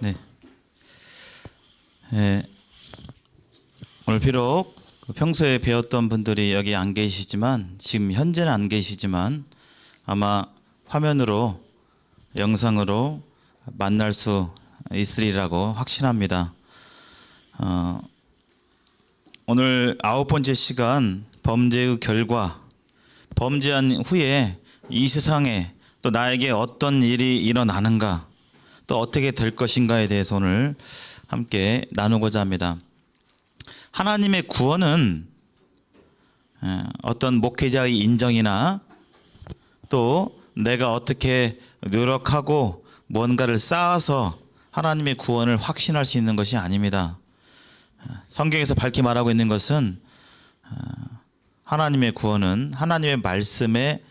네. 예, 오늘 비록 평소에 배웠던 분들이 여기 안 계시지만, 지금 현재는 안 계시지만 아마 화면으로, 영상으로 만날 수 있으리라고 확신합니다. 오늘 9번째 시간, 범죄의 결과, 범죄한 후에 이 세상에 또 나에게 어떤 일이 일어나는가, 또 어떻게 될 것인가에 대해서 오늘 함께 나누고자 합니다. 하나님의 구원은 어떤 목회자의 인정이나 또 내가 어떻게 노력하고 뭔가를 쌓아서 하나님의 구원을 확신할 수 있는 것이 아닙니다. 성경에서 밝히 말하고 있는 것은 하나님의 구원은 하나님의 말씀의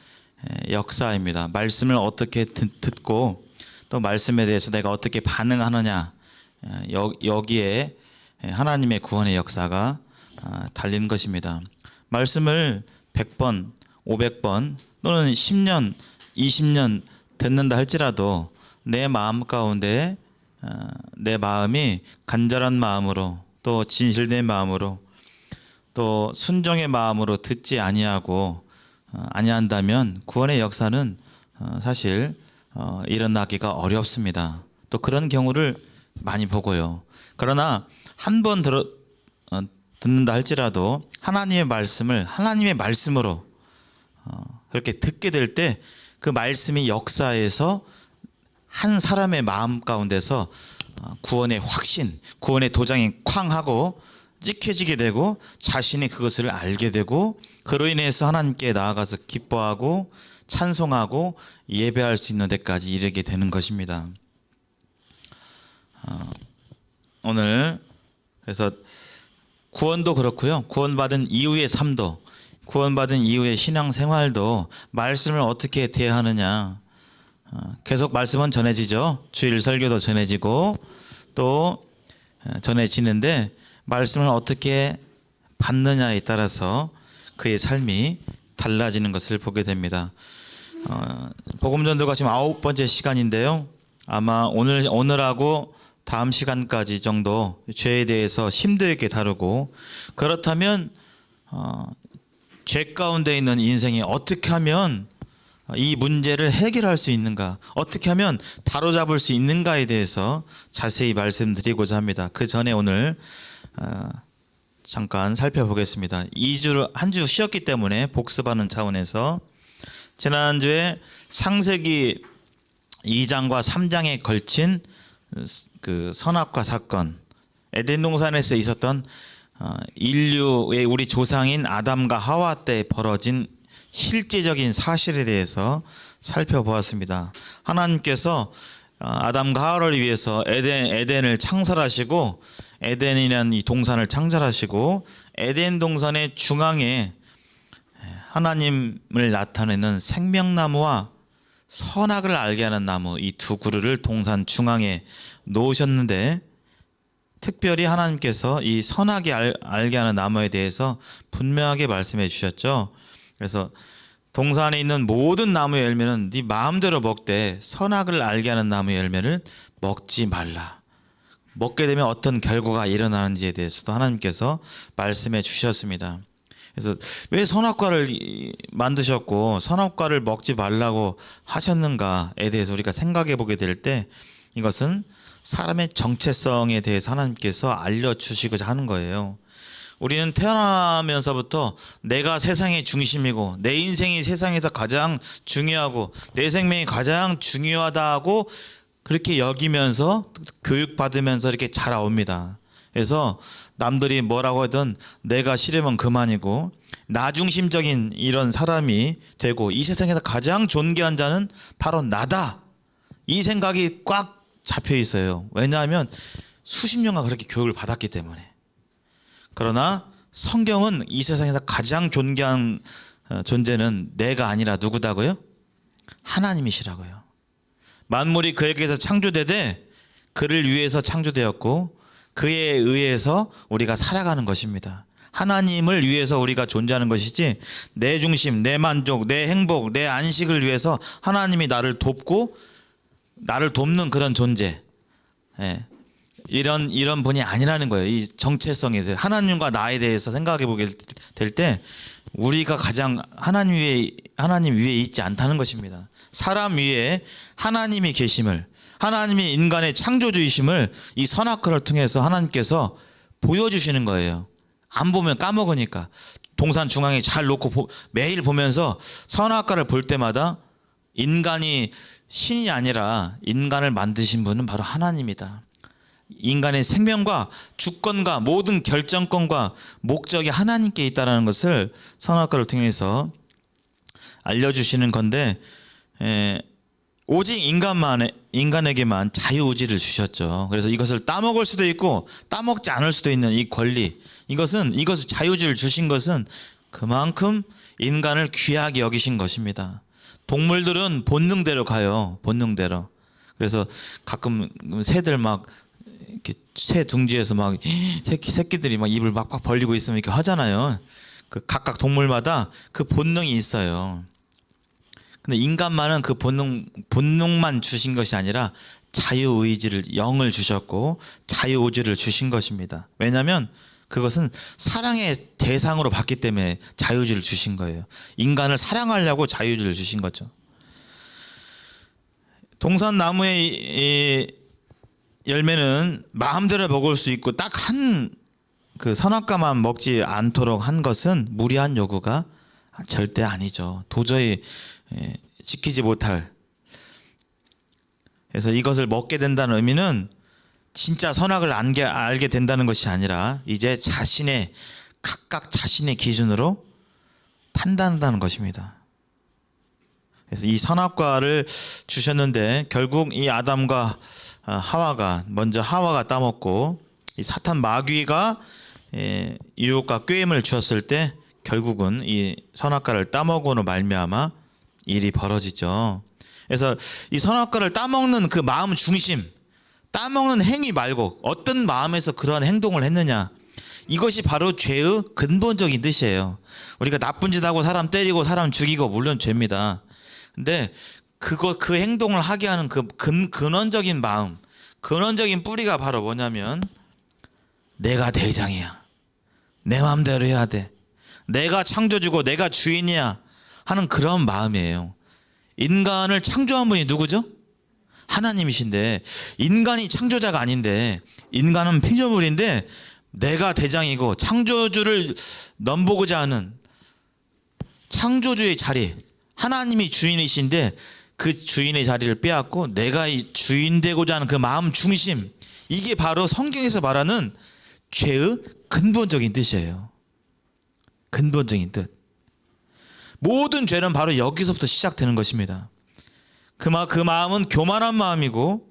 역사입니다. 말씀을 어떻게 듣고 또 말씀에 대해서 내가 어떻게 반응하느냐, 여기에 하나님의 구원의 역사가 달린 것입니다. 말씀을 100번, 500번 또는 10년, 20년 듣는다 할지라도 내 마음 가운데 내 마음이 간절한 마음으로 또 진실된 마음으로 또 순종의 마음으로 듣지 아니한다면 구원의 역사는 사실 일어나기가 어렵습니다. 또 그런 경우를 많이 보고요. 그러나 한 번 듣는다 할지라도 하나님의 말씀을 하나님의 말씀으로 그렇게 듣게 될 때 그 말씀이 역사에서 한 사람의 마음 가운데서 구원의 확신, 구원의 도장이 쾅 하고 찍혀지게 되고 자신이 그것을 알게 되고 그로 인해서 하나님께 나아가서 기뻐하고 찬송하고 예배할 수 있는 데까지 이르게 되는 것입니다. 오늘 그래서 구원도 그렇고요. 구원받은 이후의 삶도, 구원받은 이후의 신앙생활도 말씀을 어떻게 대하느냐. 계속 말씀은 전해지죠. 주일 설교도 전해지고 또 전해지는데 말씀을 어떻게 받느냐에 따라서 그의 삶이 달라지는 것을 보게 됩니다. 복음전도가 지금 9번째 시간인데요. 아마 오늘하고 다음 시간까지 정도 죄에 대해서 심도 있게 다루고, 그렇다면 죄 가운데 있는 인생이 어떻게 하면 이 문제를 해결할 수 있는가, 어떻게 하면 바로잡을 수 있는가에 대해서 자세히 말씀드리고자 합니다. 그 전에 오늘 잠깐 살펴보겠습니다. 한 주 쉬었기 때문에 복습하는 차원에서 지난주에 창세기 2장과 3장에 걸친 그 선악과 사건, 에덴 동산에서 있었던 인류의 우리 조상인 아담과 하와 때 벌어진 실제적인 사실에 대해서 살펴보았습니다. 하나님께서 아담과 하와를 위해서 에덴을 창설하시고 에덴이라는 이 동산을 창설하시고 에덴 동산의 중앙에 하나님을 나타내는 생명나무와 선악을 알게 하는 나무, 이 두 그루를 동산 중앙에 놓으셨는데, 특별히 하나님께서 이 선악이 알게 하는 나무에 대해서 분명하게 말씀해 주셨죠. 그래서 동산에 있는 모든 나무의 열매는 네 마음대로 먹되 선악을 알게 하는 나무의 열매를 먹지 말라. 먹게 되면 어떤 결과가 일어나는지에 대해서도 하나님께서 말씀해 주셨습니다. 그래서 왜 선악과를 만드셨고 선악과를 먹지 말라고 하셨는가에 대해서 우리가 생각해 보게 될 때, 이것은 사람의 정체성에 대해서 하나님께서 알려주시고자 하는 거예요. 우리는 태어나면서부터 내가 세상의 중심이고 내 인생이 세상에서 가장 중요하고 내 생명이 가장 중요하다고 그렇게 여기면서 교육받으면서 이렇게 자라옵니다. 그래서 남들이 뭐라고 하든 내가 싫으면 그만이고 나 중심적인 이런 사람이 되고, 이 세상에서 가장 존귀한 자는 바로 나다, 이 생각이 꽉 잡혀 있어요. 왜냐하면 수십 년간 그렇게 교육을 받았기 때문에. 그러나 성경은 이 세상에서 가장 존귀한 존재는 내가 아니라 누구다고요? 하나님이시라고요. 만물이 그에게서 창조되되 그를 위해서 창조되었고 그에 의해서 우리가 살아가는 것입니다. 하나님을 위해서 우리가 존재하는 것이지, 내 중심, 내 만족, 내 행복, 내 안식을 위해서 하나님이 나를 돕고 나를 돕는 그런 존재, 예. 이런 분이 아니라는 거예요. 이 정체성에 대해 하나님과 나에 대해서 생각해 보게 될 때 우리가 가장 하나님 위에 있지 않다는 것입니다. 사람 위에 하나님이 계심을, 하나님이 인간의 창조주이심을 이 선악과를 통해서 하나님께서 보여주시는 거예요. 안 보면 까먹으니까. 동산 중앙에 잘 놓고 매일 보면서 선악과를 볼 때마다 인간이 신이 아니라 인간을 만드신 분은 바로 하나님이다. 인간의 생명과 주권과 모든 결정권과 목적이 하나님께 있다는 것을 선악과를 통해서 알려주시는 건데, 오직 인간에게만 자유의지를 주셨죠. 그래서 이것을 따먹을 수도 있고 따먹지 않을 수도 있는 이 권리, 이것을 자유의지를 주신 것은 그만큼 인간을 귀하게 여기신 것입니다. 동물들은 본능대로 가요. 본능대로. 그래서 가끔 새들 막 이렇게 새 둥지에서 막 새끼들이 막 입을 막 벌리고 있으면 이렇게 하잖아요. 그 각각 동물마다 그 본능이 있어요. 근데 인간만은 그 본능만 주신 것이 아니라 자유의지를, 영을 주셨고 자유의지를 주신 것입니다. 왜냐하면 그것은 사랑의 대상으로 봤기 때문에 자유의지를 주신 거예요. 인간을 사랑하려고 자유의지를 주신 거죠. 동산나무의 이 열매는 마음대로 먹을 수 있고 딱 한 그 선악과만 먹지 않도록 한 것은 무리한 요구가 절대 아니죠. 도저히 지키지 못할. 그래서 이것을 먹게 된다는 의미는 진짜 선악을 알게 된다는 것이 아니라 이제 각각 자신의 기준으로 판단한다는 것입니다. 그래서 이 선악과를 주셨는데 결국 이 아담과 하와가, 먼저 하와가 따먹고 이 사탄 마귀가 유혹과 꾀임을 주었을 때 결국은 이 선악과를 따먹으로 말미암아 일이 벌어지죠. 그래서 이 선악과를 따먹는 그 마음 중심, 따먹는 행위 말고 어떤 마음에서 그러한 행동을 했느냐, 이것이 바로 죄의 근본적인 뜻이에요. 우리가 나쁜 짓 하고 사람 때리고 사람 죽이고 물론 죄입니다. 근데 그 행동을 하게 하는 그 근원적인 마음, 근원적인 뿌리가 바로 뭐냐면 내가 대장이야, 내 마음대로 해야 돼, 내가 창조주고 내가 주인이야 하는 그런 마음이에요. 인간을 창조한 분이 누구죠? 하나님이신데 인간이 창조자가 아닌데, 인간은 피조물인데 내가 대장이고 창조주를 넘보고자 하는 창조주의 자리, 하나님이 주인이신데 그 주인의 자리를 빼앗고 내가 이 주인 되고자 하는 그 마음 중심, 이게 바로 성경에서 말하는 죄의 근본적인 뜻이에요. 근본적인 뜻. 모든 죄는 바로 여기서부터 시작되는 것입니다. 그 마음은 교만한 마음이고,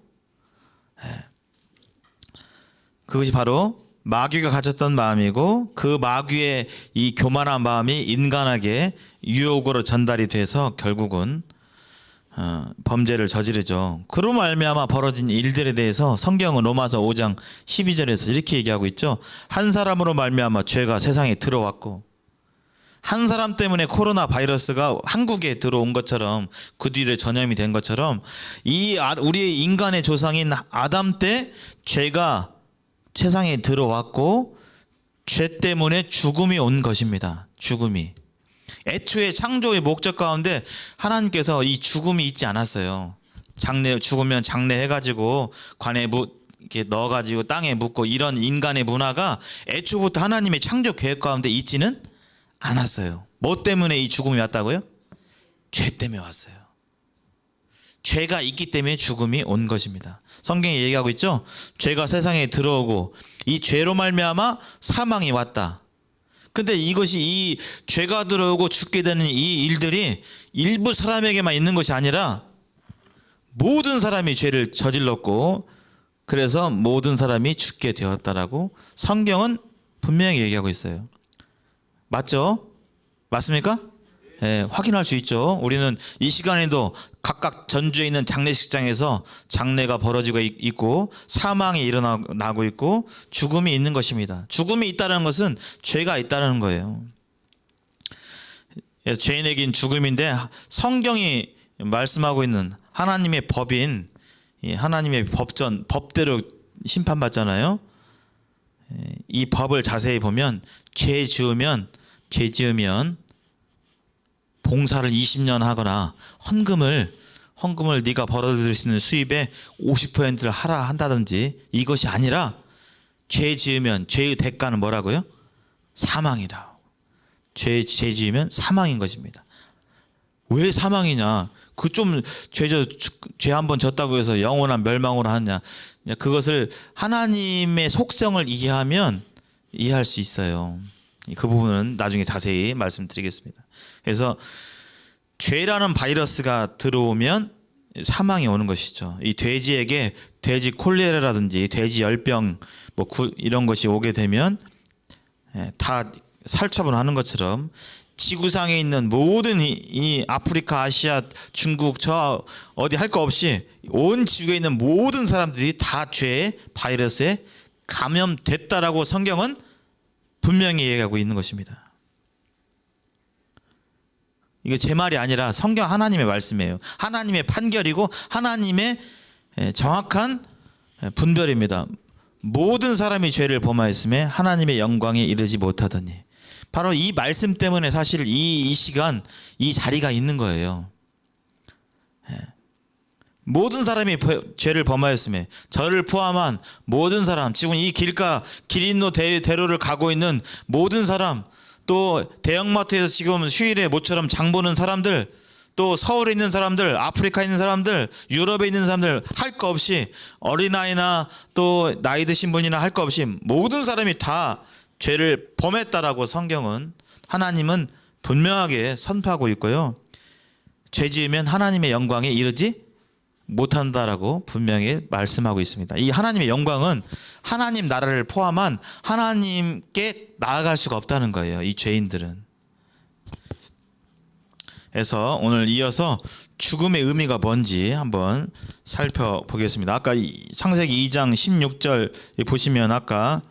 그것이 바로 마귀가 가졌던 마음이고, 그 마귀의 이 교만한 마음이 인간에게 유혹으로 전달이 돼서 결국은 범죄를 저지르죠. 그로 말미암아 벌어진 일들에 대해서 성경은 로마서 5장 12절에서 이렇게 얘기하고 있죠. 한 사람으로 말미암아 죄가 세상에 들어왔고, 한 사람 때문에 코로나 바이러스가 한국에 들어온 것처럼, 그 뒤에 전염이 된 것처럼 우리의 인간의 조상인 아담 때 죄가 세상에 들어왔고 죄 때문에 죽음이 온 것입니다. 죽음이. 애초에 창조의 목적 가운데 하나님께서 이 죽음이 있지 않았어요. 죽으면 장례해가지고 관에 이렇게 넣어가지고 땅에 묻고 이런 인간의 문화가 애초부터 하나님의 창조 계획 가운데 있지는 않았어요. 뭐 때문에 이 죽음이 왔다고요? 죄 때문에 왔어요. 죄가 있기 때문에 죽음이 온 것입니다. 성경이 얘기하고 있죠. 죄가 세상에 들어오고 이 죄로 말미암아 사망이 왔다. 근데 이것이, 이 죄가 들어오고 죽게 되는 이 일들이 일부 사람에게만 있는 것이 아니라 모든 사람이 죄를 저질렀고, 그래서 모든 사람이 죽게 되었다라고 성경은 분명히 얘기하고 있어요. 맞죠? 맞습니까? 확인할 수 있죠. 우리는 이 시간에도 각각 전주에 있는 장례식장에서 장례가 벌어지고 있고 사망이 일어나고 있고 죽음이 있는 것입니다. 죽음이 있다는 것은 죄가 있다는 거예요. 죄인에겐 죽음인데 성경이 말씀하고 있는 하나님의 법인, 하나님의 법대로 심판받잖아요. 이 법을 자세히 보면 죄 지으면 봉사를 20년 하거나 헌금을 네가 벌어들일 수 있는 수입의 50%를 하라 한다든지, 이것이 아니라 죄 지으면 죄의 대가는 뭐라고요? 사망이라. 죄 지으면 사망인 것입니다. 왜 사망이냐? 그 좀 죄 한 번 졌다고 해서 영원한 멸망으로 하느냐? 그것을 하나님의 속성을 이해하면 이해할 수 있어요. 그 부분은 나중에 자세히 말씀드리겠습니다. 그래서 죄라는 바이러스가 들어오면 사망이 오는 것이죠. 이 돼지에게 돼지 콜레라라든지 돼지 열병 이런 것이 오게 되면 다 살처분 하는 것처럼 지구상에 있는 모든 이 아프리카, 아시아, 중국, 저 어디 할 거 없이 온 지구에 있는 모든 사람들이 다 죄의 바이러스에 감염됐다라고 성경은 분명히 얘기하고 있는 것입니다. 이게 제 말이 아니라 성경 하나님의 말씀이에요. 하나님의 판결이고 하나님의 정확한 분별입니다. 모든 사람이 죄를 범하였음에 하나님의 영광에 이르지 못하더니, 바로 이 말씀 때문에 사실 이 시간 이 자리가 있는 거예요. 모든 사람이 죄를 범하였음에, 저를 포함한 모든 사람, 지금 이 길인로 대로를 가고 있는 모든 사람, 또 대형마트에서 지금 휴일에 모처럼 장 보는 사람들, 또 서울에 있는 사람들, 아프리카에 있는 사람들, 유럽에 있는 사람들, 할 거 없이 어린아이나 또 나이 드신 분이나 할 거 없이 모든 사람이 다 죄를 범했다라고 성경은, 하나님은 분명하게 선포하고 있고요. 죄 지으면 하나님의 영광에 이르지 못한다라고 분명히 말씀하고 있습니다. 이 하나님의 영광은 하나님 나라를 포함한 하나님께 나아갈 수가 없다는 거예요. 이 죄인들은. 그래서 오늘 이어서 죽음의 의미가 뭔지 한번 살펴보겠습니다. 아까 창세기 2장 16절 보시면 아까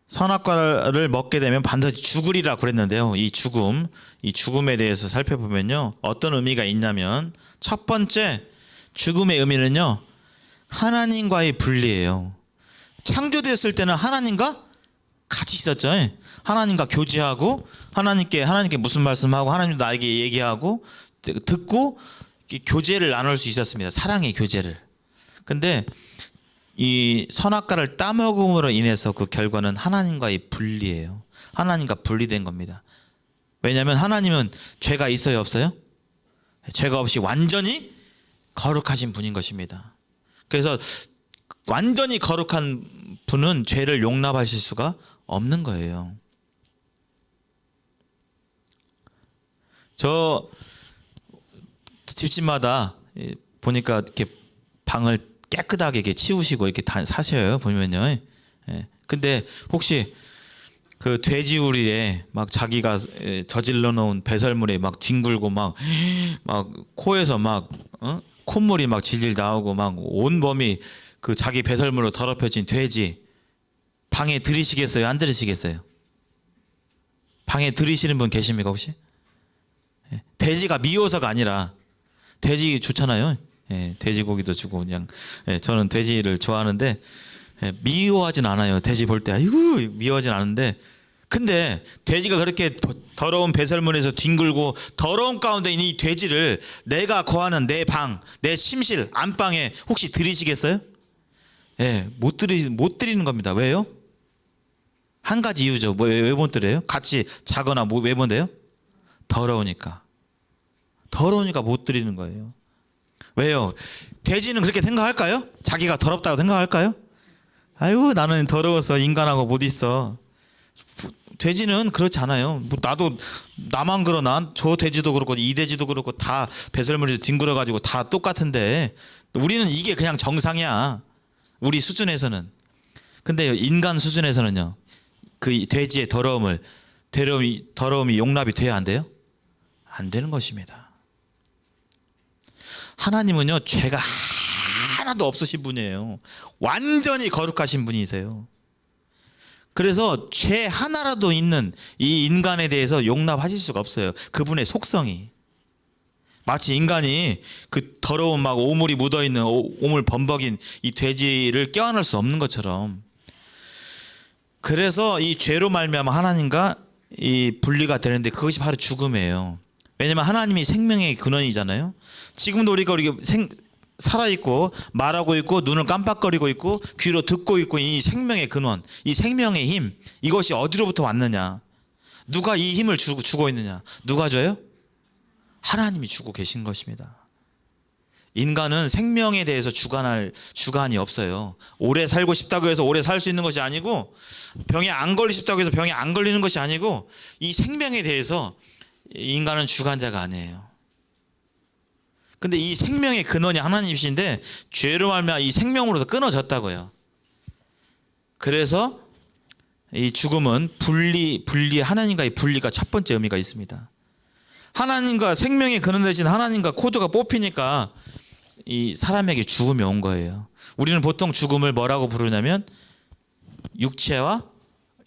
선악과를 먹게 되면 반드시 죽으리라 그랬는데요. 이 죽음에 대해서 살펴보면요, 어떤 의미가 있냐면, 첫 번째 죽음의 의미는요, 하나님과의 분리예요. 창조되었을 때는 하나님과 같이 있었죠. 하나님과 교제하고 하나님께 무슨 말씀하고 하나님 나에게 얘기하고 듣고 교제를 나눌 수 있었습니다. 사랑의 교제를. 근데 이 선악과를 따먹음으로 인해서 그 결과는 하나님과의 분리예요. 하나님과 분리된 겁니다. 왜냐하면 하나님은 죄가 있어요, 없어요? 죄가 없이 완전히 거룩하신 분인 것입니다. 그래서 완전히 거룩한 분은 죄를 용납하실 수가 없는 거예요. 저 집집마다 보니까 이렇게 방을 깨끗하게 이렇게 치우시고 이렇게 다 사셔요, 보면요. 근데 혹시 그 돼지우리에 막 자기가 저질러 놓은 배설물에 막 뒹굴고 막 코에서 막 콧물이 막 질질 나오고 막 온몸이 그 자기 배설물로 더럽혀진 돼지 방에 들이시겠어요, 안 들이시겠어요? 방에 들이시는 분 계십니까 혹시? 돼지가 미워서가 아니라, 돼지 좋잖아요. 돼지고기도 주고 그냥, 저는 돼지를 좋아하는데 미워하진 않아요. 돼지 볼 때 아이고 미워하진 않은데, 근데 돼지가 그렇게 더러운 배설물에서 뒹굴고 더러운 가운데 있는 이 돼지를 내가 거하는 내 방, 내 침실, 안방에 혹시 들이시겠어요? 못 들이는 겁니다. 왜요? 한 가지 이유죠. 왜 못 들여요? 같이 자거나 왜 못 돼요? 더러우니까 못 들이는 거예요. 왜요? 돼지는 그렇게 생각할까요? 자기가 더럽다고 생각할까요? 아유 나는 더러워서 인간하고 못 있어. 돼지는 그렇지 않아요. 나도 나만 그러나 저 돼지도 그렇고 이 돼지도 그렇고 다 배설물이 뒹굴어가지고 다 똑같은데, 우리는 이게 그냥 정상이야, 우리 수준에서는. 근데 인간 수준에서는요, 그 돼지의 더러움이 용납이 돼야 안 돼요? 안 되는 것입니다. 하나님은요, 죄가 하나도 없으신 분이에요. 완전히 거룩하신 분이세요. 그래서 죄 하나라도 있는 이 인간에 대해서 용납하실 수가 없어요. 그분의 속성이. 마치 인간이 그 더러운 막 오물이 묻어 있는 오물 범벅인 이 돼지를 껴안을 수 없는 것처럼, 그래서 이 죄로 말미암아 하나님과 이 분리가 되는데 그것이 바로 죽음이에요. 왜냐면 하나님이 생명의 근원이잖아요. 지금도 우리가 살아있고 말하고 있고 눈을 깜빡거리고 있고 귀로 듣고 있고, 이 생명의 근원, 이 생명의 힘, 이것이 어디로부터 왔느냐? 누가 이 힘을 주고 있느냐? 누가 줘요? 하나님이 주고 계신 것입니다. 인간은 생명에 대해서 주관할 주관이 없어요. 오래 살고 싶다고 해서 오래 살 수 있는 것이 아니고, 병에 안 걸리고 싶다고 해서 병에 안 걸리는 것이 아니고, 이 생명에 대해서 인간은 주관자가 아니에요. 근데 이 생명의 근원이 하나님이신데 죄로 말미암아 이 생명으로도 끊어졌다고요. 그래서 이 죽음은 하나님과의 분리가 첫 번째 의미가 있습니다. 하나님과 생명의 근원 되신 하나님과 코드가 뽑히니까 이 사람에게 죽음이 온 거예요. 우리는 보통 죽음을 뭐라고 부르냐면 육체와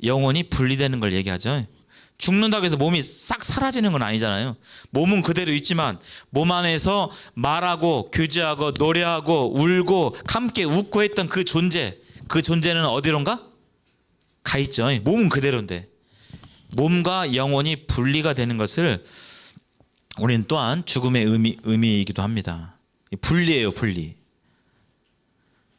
영혼이 분리되는 걸 얘기하죠. 죽는다고 해서 몸이 싹 사라지는 건 아니잖아요. 몸은 그대로 있지만 몸 안에서 말하고 교제하고 노래하고 울고 함께 웃고 했던 그 존재는 어디론가 가 있죠. 몸은 그대로인데 몸과 영혼이 분리가 되는 것을 우리는 또한 죽음의 의미이기도 합니다. 분리예요, 분리.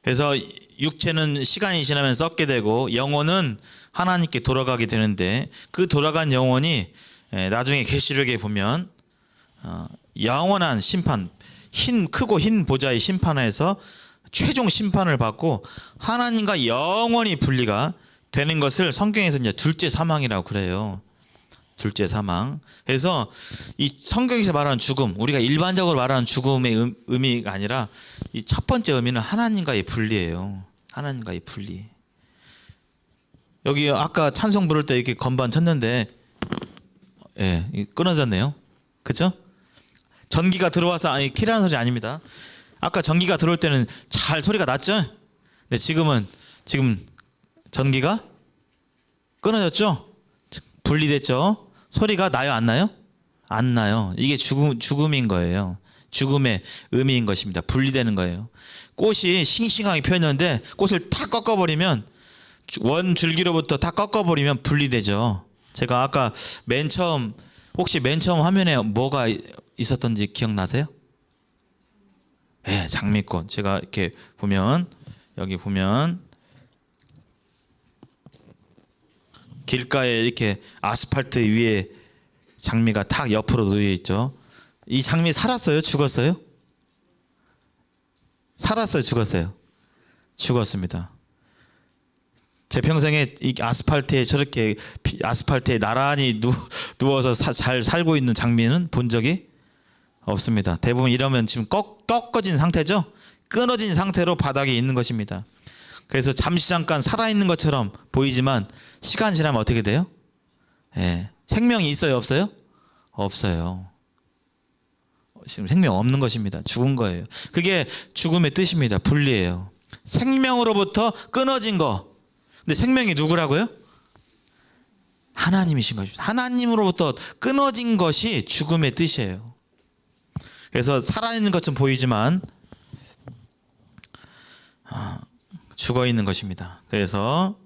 그래서 육체는 시간이 지나면 썩게 되고 영혼은 하나님께 돌아가게 되는데, 그 돌아간 영혼이 나중에 계시록에 보면 영원한 심판, 크고 흰 보좌의 심판에서 최종 심판을 받고 하나님과 영원히 분리가 되는 것을 성경에서 이제 둘째 사망이라고 그래요. 둘째 사망. 그래서 이 성경에서 말하는 죽음, 우리가 일반적으로 말하는 죽음의 의미가 아니라 이 첫 번째 의미는 하나님과의 분리예요. 하나님과의 분리. 여기 아까 찬송 부를 때 이렇게 건반 쳤는데, 끊어졌네요. 그렇죠? 전기가 들어와서 키라는 소리 아닙니다. 아까 전기가 들어올 때는 잘 소리가 났죠? 근데 지금 전기가 끊어졌죠? 분리됐죠? 소리가 나요, 안 나요? 안 나요. 이게 죽음인 거예요. 죽음의 의미인 것입니다. 분리되는 거예요. 꽃이 싱싱하게 펴있는데 꽃을 탁 꺾어버리면, 원 줄기로부터 다 꺾어버리면 분리되죠. 제가 아까 혹시 맨 처음 화면에 뭐가 있었던지 기억나세요? 장미꽃. 제가 이렇게 보면, 여기 보면 길가에 이렇게 아스팔트 위에 장미가 탁 옆으로 놓여 있죠. 이 장미 살았어요? 죽었어요? 살았어요? 죽었어요? 죽었습니다. 제 평생에 이 아스팔트에 저렇게 아스팔트에 나란히 누워서 잘 살고 있는 장미는 본 적이 없습니다. 대부분 이러면 지금 꺾어진 상태죠. 끊어진 상태로 바닥에 있는 것입니다. 그래서 잠깐 살아있는 것처럼 보이지만 시간 지나면 어떻게 돼요? 생명이 있어요, 없어요? 없어요. 지금 생명 없는 것입니다. 죽은 거예요. 그게 죽음의 뜻입니다. 분리예요. 생명으로부터 끊어진 거. 근데 생명이 누구라고요? 하나님이신 것입니다. 하나님으로부터 끊어진 것이 죽음의 뜻이에요. 그래서 살아있는 것처럼 보이지만 죽어 있는 것입니다. 그래서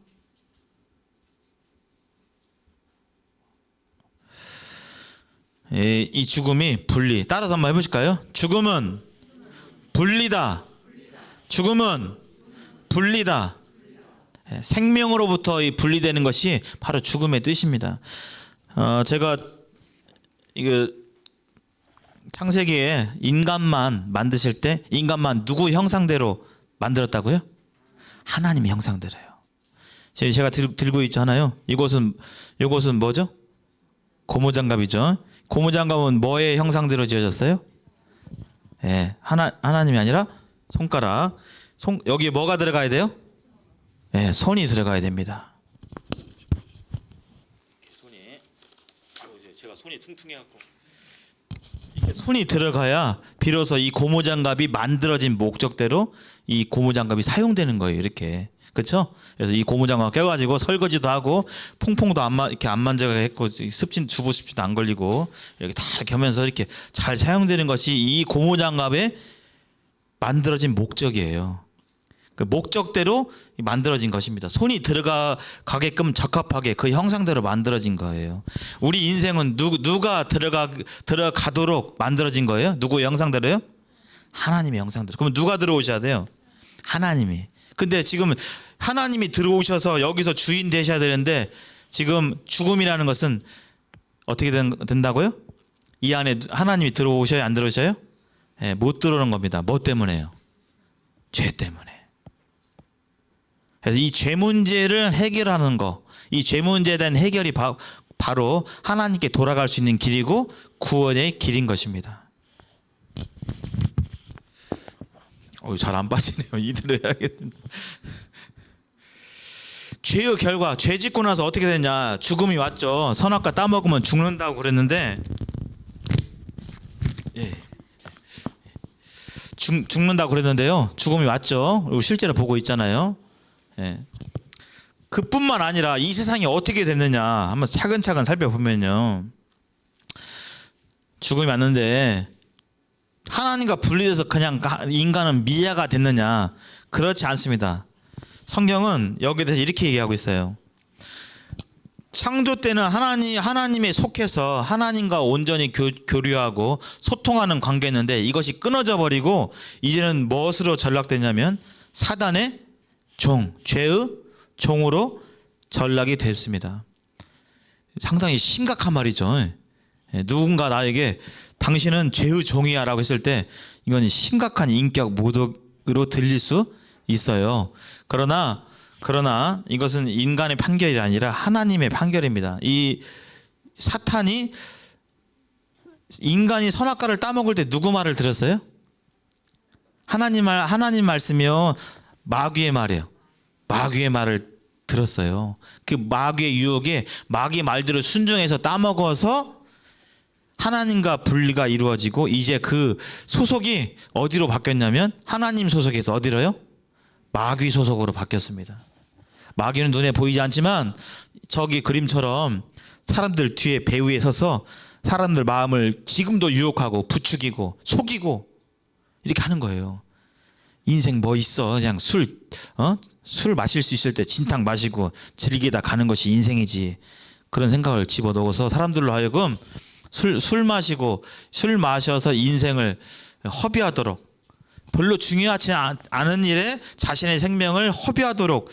이 죽음이 분리. 따라서 한번 해보실까요? 죽음은 분리다. 죽음은 분리다. 생명으로부터 분리되는 것이 바로 죽음의 뜻입니다. 제가 이거 창세기에 인간만 만드실 때 인간만 누구 형상대로 만들었다고요? 하나님의 형상대로요. 제가 들고 있잖아요. 이곳은 뭐죠? 고무장갑이죠. 고무장갑은 뭐의 형상대로 지어졌어요? 하나님이 아니라 손가락. 여기에 뭐가 들어가야 돼요? 손이 들어가야 됩니다. 제가 손이 퉁퉁해갖고 이렇게 손이 들어가야 비로소 이 고무장갑이 만들어진 목적대로 이 고무장갑이 사용되는 거예요. 이렇게. 그렇죠? 그래서 이 고무장갑 껴가지고 설거지도 하고 퐁퐁도 이렇게 안 만져가게 했고 주부 습진도 안 걸리고 이렇게 다 이렇게 하면서 이렇게 잘 사용되는 것이 이 고무장갑의 만들어진 목적이에요. 그 목적대로 만들어진 것입니다. 손이 들어가게끔 적합하게 그 형상대로 만들어진 거예요. 우리 인생은 누가 들어가도록 만들어진 거예요? 누구의 형상대로요? 하나님의 형상대로. 그럼 누가 들어오셔야 돼요? 하나님이. 근데 지금 하나님이 들어오셔서 여기서 주인 되셔야 되는데 지금 죽음이라는 것은 어떻게 된다고요? 이 안에 하나님이 들어오셔야 안 들어오셔요? 네, 못 들어오는 겁니다. 뭐 때문에요? 죄 때문에. 그래서 이 죄 문제를 해결하는 거, 이 죄 문제에 대한 해결이 바로 하나님께 돌아갈 수 있는 길이고 구원의 길인 것입니다. 잘 안 빠지네요. 이대로 해야겠습니다. 죄의 결과, 죄 짓고 나서 어떻게 되냐? 죽음이 왔죠. 선악과 따먹으면 죽는다고 그랬는데, 죽는다고 그랬는데요. 죽음이 왔죠. 그리고 실제로 보고 있잖아요. 그뿐만 아니라 이 세상이 어떻게 됐느냐 한번 차근차근 살펴보면요. 죽음이 왔는데 하나님과 분리돼서 그냥 인간은 미아가 됐느냐? 그렇지 않습니다. 성경은 여기에 대해서 이렇게 얘기하고 있어요. 창조 때는 하나님에 속해서 하나님과 온전히 교류하고 소통하는 관계였는데 이것이 끊어져 버리고 이제는 무엇으로 전락됐냐면 사단의 종, 죄의 종으로 전락이 됐습니다. 상당히 심각한 말이죠. 누군가 나에게 당신은 죄의 종이야 라고 했을 때 이건 심각한 인격 모독으로 들릴 수 있어요. 그러나 이것은 인간의 판결이 아니라 하나님의 판결입니다. 이 사탄이 인간이 선악과를 따먹을 때 누구 말을 들었어요? 하나님 말씀이요. 마귀의 말이에요. 마귀의 말을 들었어요. 그 마귀의 유혹에 마귀 말대로 순종해서 따먹어서 하나님과 분리가 이루어지고 이제 그 소속이 어디로 바뀌었냐면 하나님 소속에서 어디로요? 마귀 소속으로 바뀌었습니다. 마귀는 눈에 보이지 않지만 저기 그림처럼 사람들 뒤에 배후에 서서 사람들 마음을 지금도 유혹하고 부추기고 속이고 이렇게 하는 거예요. 인생 뭐 있어? 그냥 술 마실 수 있을 때 진탕 마시고 즐기다 가는 것이 인생이지. 그런 생각을 집어넣어서 사람들로 하여금 술 마셔서 인생을 허비하도록 별로 중요하지 않은 일에 자신의 생명을 허비하도록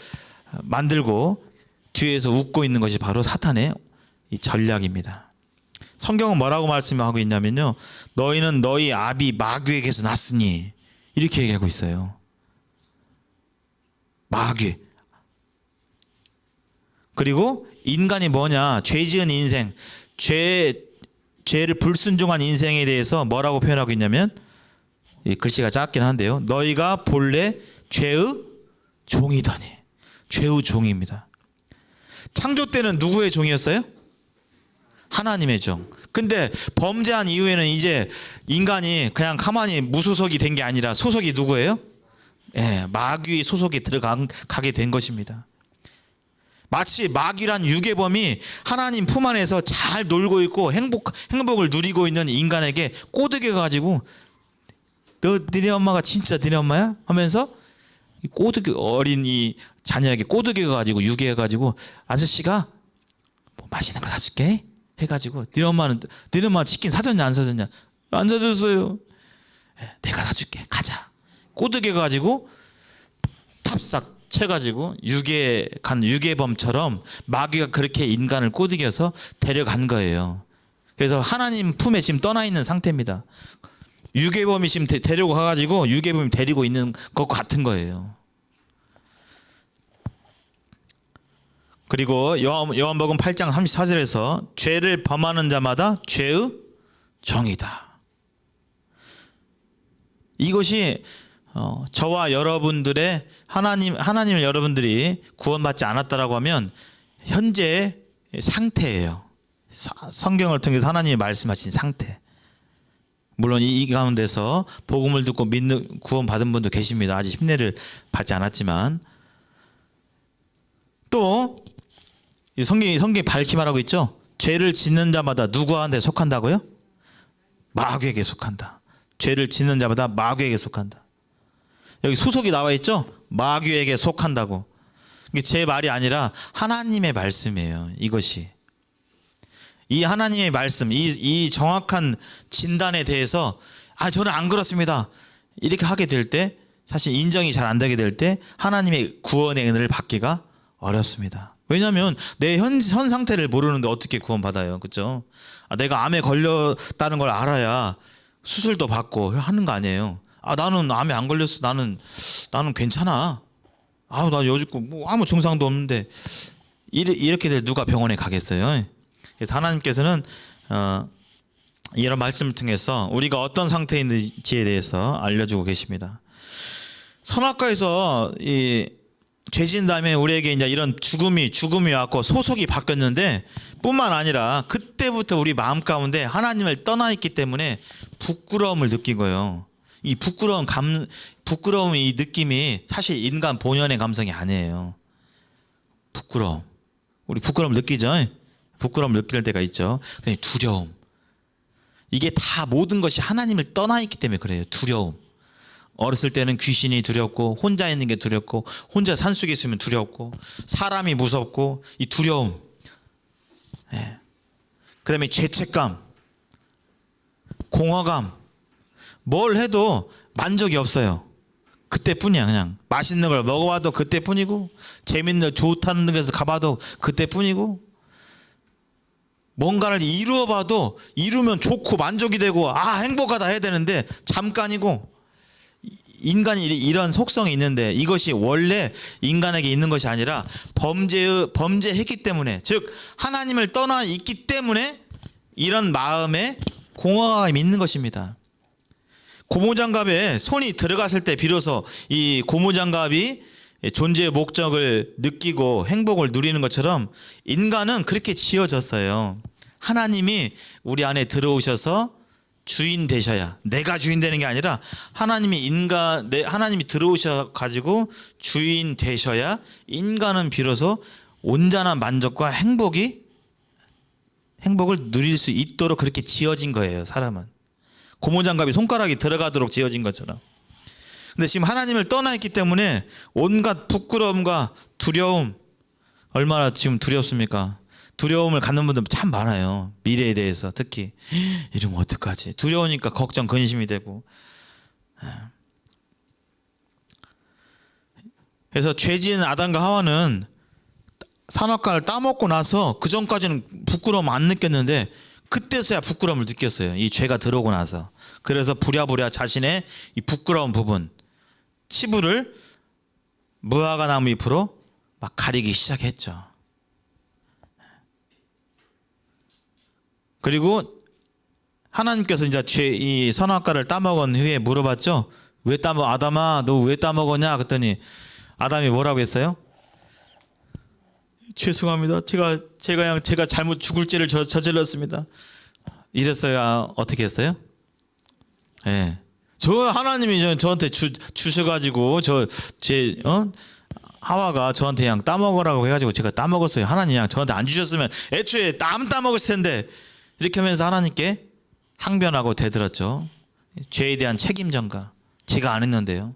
만들고 뒤에서 웃고 있는 것이 바로 사탄의 이 전략입니다. 성경은 뭐라고 말씀하고 있냐면요. 너희는 너희 아비 마귀에게서 났으니 이렇게 얘기하고 있어요. 마귀. 그리고 인간이 뭐냐? 죄 지은 인생, 죄를 불순종한 인생에 대해서 뭐라고 표현하고 있냐면 이 글씨가 작긴 한데요. 너희가 본래 죄의 종이더니. 죄의 종입니다. 창조 때는 누구의 종이었어요? 하나님의 종. 근데 범죄한 이후에는 이제 인간이 그냥 가만히 무소속이 된 게 아니라 소속이 누구예요? 마귀의 소속이 들어가게 된 것입니다. 마치 마귀란 유괴범이 하나님 품 안에서 잘 놀고 있고 행복을 누리고 있는 인간에게 꼬드겨 가지고 너네 엄마가 진짜 너네 엄마야? 하면서 어린 이 자녀에게 꼬드겨 가지고 유괴해 가지고 아저씨가 뭐 맛있는 거 사줄게 해가지고 너네 엄마 치킨 사줬냐 안 사줬냐? 안 사줬어요. 내가 사줄게 가자. 꼬드겨 가지고 탑싹 채가지고 유괴범처럼 마귀가 그렇게 인간을 꼬드겨서 데려간 거예요. 그래서 하나님 품에 지금 떠나 있는 상태입니다. 유괴범이 지금 데리고 가가지고 유괴범이 데리고 있는 것과 같은 거예요. 그리고 요한복음 8장 34절에서 죄를 범하는 자마다 죄의 종이다. 이것이 저와 여러분들의 하나님을 여러분들이 구원받지 않았다라고 하면 현재의 상태예요. 성경을 통해서 하나님이 말씀하신 상태. 물론 이 가운데서 복음을 듣고 믿는 구원받은 분도 계십니다. 아직 힘내를 받지 않았지만 또 성경이 밝히 말하고 있죠. 죄를 짓는 자마다 누구한테 속한다고요? 마귀에게 속한다. 죄를 짓는 자마다 마귀에게 속한다. 여기 소속이 나와 있죠. 마귀에게 속한다고. 이게 제 말이 아니라 하나님의 말씀이에요. 이것이. 이 하나님의 말씀, 이 정확한 진단에 대해서 저는 안 그렇습니다. 이렇게 하게 될 때, 사실 인정이 잘 안 되게 될 때 하나님의 구원의 은혜를 받기가 어렵습니다. 왜냐하면 내 현 상태를 모르는데 어떻게 구원받아요. 그렇죠? 내가 암에 걸렸다는 걸 알아야 수술도 받고 하는 거 아니에요. 나는 암에 안 걸렸어. 나는 괜찮아. 나 여지껏 뭐 아무 증상도 없는데 이렇게 될 누가 병원에 가겠어요. 그래서 하나님께서는 이런 말씀을 통해서 우리가 어떤 상태에 있는지에 대해서 알려주고 계십니다. 선악과에서 죄 지은 다음에 우리에게 이제 이런 죽음이 왔고 소속이 바뀌었는데 뿐만 아니라 그때부터 우리 마음 가운데 하나님을 떠나 있기 때문에 부끄러움을 느끼고요. 이 부끄러움 이 느낌이 사실 인간 본연의 감성이 아니에요. 부끄러움. 우리 부끄러움 느끼죠? 부끄러움 느낄 때가 있죠. 두려움. 이게 다 모든 것이 하나님을 떠나 있기 때문에 그래요. 두려움. 어렸을 때는 귀신이 두렵고 혼자 있는 게 두렵고 혼자 산속에 있으면 두렵고 사람이 무섭고 이 두려움. 그다음에 죄책감, 공허감. 뭘 해도 만족이 없어요. 그때뿐이야. 그냥 맛있는 걸 먹어봐도 그때뿐이고 재밌는 좋다는 데서 가봐도 그때뿐이고 뭔가를 이루어봐도 이루면 좋고 만족이 되고 행복하다 해야 되는데 잠깐이고 인간이 이런 속성이 있는데 이것이 원래 인간에게 있는 것이 아니라 범죄했기 때문에 즉 하나님을 떠나 있기 때문에 이런 마음에 공허감이 있는 것입니다. 고무장갑에 손이 들어갔을 때 비로소 이 고무장갑이 존재의 목적을 느끼고 행복을 누리는 것처럼 인간은 그렇게 지어졌어요. 하나님이 우리 안에 들어오셔서 주인 되셔야, 내가 주인 되는 게 아니라 하나님이 들어오셔 가지고 주인 되셔야 인간은 비로소 온전한 만족과 행복을 누릴 수 있도록 그렇게 지어진 거예요. 사람은 고무장갑이 손가락이 들어가도록 지어진 것처럼. 근데 지금 하나님을 떠나 있기 때문에 온갖 부끄러움과 두려움, 얼마나 지금 두렵습니까? 두려움을 갖는 분들 참 많아요. 미래에 대해서 특히 이러면 어떡하지? 두려우니까 걱정, 근심이 되고. 그래서 죄 지은 아담과 하와는 선악과를 따먹고 나서 그 전까지는 부끄러움 안 느꼈는데 그때서야 부끄러움을 느꼈어요. 이 죄가 들어오고 나서. 그래서 부랴부랴 자신의 이 부끄러운 부분, 치부를 무화과 나무 잎으로 막 가리기 시작했죠. 그리고 하나님께서 이제 이 선악과를 따먹은 후에 물어봤죠. 아담아, 너 왜 따먹었냐? 그랬더니 아담이 뭐라고 했어요? 죄송합니다. 제가 잘못 죽을 죄를 저질렀습니다. 이랬어야 어떻게 했어요? 저 하나님이 저한테 주셔가지고 하와가 저한테 그냥 따먹으라고 해가지고 제가 따먹었어요. 하나님 그냥 저한테 안 주셨으면 애초에 안 따먹었을 텐데. 이렇게 하면서 하나님께 항변하고 대들었죠. 죄에 대한 책임 전가. 제가 안 했는데요.